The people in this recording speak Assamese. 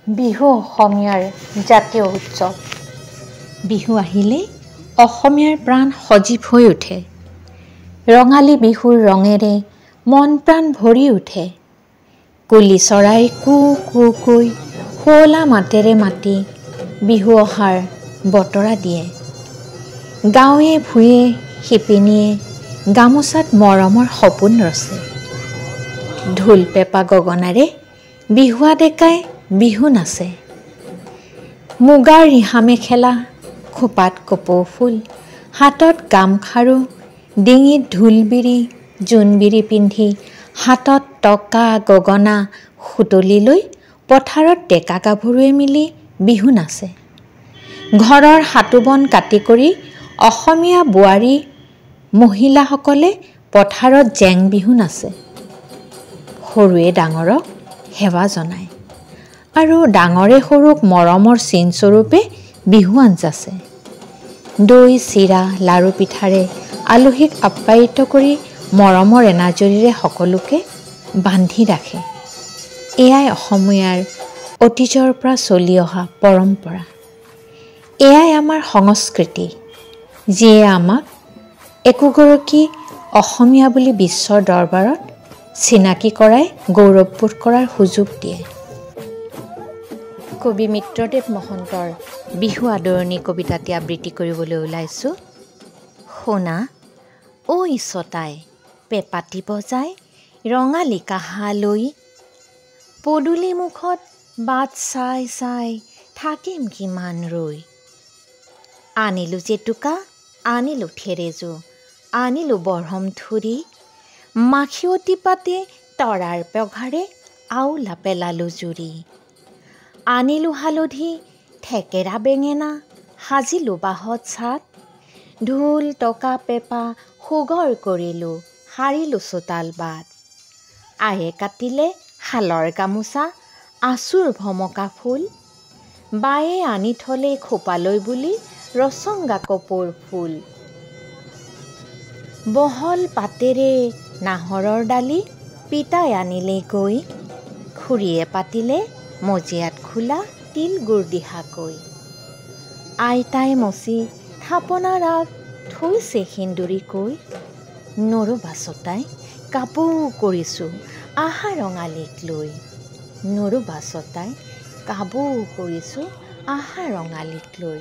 বিহু অসমীয়াৰ জাতীয় উৎসৱ। বিহু আহিলে অসমীয়াৰ প্ৰাণ সজীৱ হৈ উঠে। ৰঙালী বিহুৰ ৰঙেৰে মন প্ৰাণ ভৰি উঠে। কুলি চৰাইৰ কু কু কৈ শুৱলা মাতেৰে মাতি বিহু অহাৰ বতৰা দিয়ে। গাঁৱে ভূঞে শিপিনীয়ে গামোচাত মৰমৰ সপোন ৰচে। ঢোল পেঁপা গগনাৰে বিহুৱা ডেকাই বিহু নাচে। মুগাৰ ৰিহা মেখেলা, খোপাত কপৌ ফুল, হাতত গামখাৰু, ডিঙিত ঢোলবিৰি জোনবিৰি পিন্ধি হাতত টকা গগনা সুতলি লৈ পথাৰত ডেকা গাভৰুৱে মিলি বিহু নাচে। ঘৰৰ হাটুবন কাটি কৰি অসমীয়া বোৱাৰী মহিলাসকলে পথাৰত জেং বিহু নাচে। সৰুৱে ডাঙৰক সেৱা জনায় আৰু ডাঙৰে সৰুক মৰমৰ চিনস্বৰূপে বিহুৱান যাচে। দৈ চিৰা লাৰু পিঠাৰে আলহীক আপ্যায়িত কৰি মৰমৰ এনাজৰীৰে সকলোকে বান্ধি ৰাখে। এয়াই অসমীয়াৰ অতীজৰ পৰা চলি অহা পৰম্পৰা। এয়াই আমাৰ সংস্কৃতি, যিয়ে আমাক একোগৰাকী অসমীয়া বুলি বিশ্বৰ দৰবাৰত চিনাকি কৰাই গৌৰৱবোধ কৰাৰ সুযোগ দিয়ে। কবি মিত্ৰদেৱ মহন্তৰ বিহু আদৰণি কবিতাটি আবৃত্তি কৰিবলৈ ওলাইছোঁ। শুনা ঐ ছটাই পেঁপাতি বজাই ৰঙালী কাহা লৈ, পদূলি মুখত বাট চাই চাই থাকিম কিমান ৰৈ। আনিলোঁ জেতুকা আনিলোঁ থেৰেজো, আনিলোঁ বৰহম থুৰি, মাখিয়তী পাতে তৰাৰ পঘাৰে আওলা পেলালোঁ জুৰি। আনিলোঁ হালধি থেকেৰা বেঙেনা, সাজিলোঁ বাঁহত ছাট, ঢোল টকা পেঁপা সুগৰ কৰিলোঁ, সাৰিলোঁ চোতাল বাট। আয়ে কাটিলে শালৰ গামোচা, আঁচুৰ ভমকা ফুল, বায়ে আনি থলে খোপালৈ বুলি ৰচংগা কপৌৰ ফুল। বহল পাতেৰে নাহৰৰ ডালি পিতাই আনিলে গৈ, খুৰীয়ে পাতিলে মজিয়াত খোলা তিল গুৰ দিহাকৈ। আইতাই মচি থাপনাৰ আগ থৈছে সিন্দুৰী কৈ, নৰবা ছটাই কাপৌ কৰিছোঁ আহা ৰঙালীক লৈ। নৰবা ছটাই কাপৌ কৰিছোঁ আহা ৰঙালীক লৈ।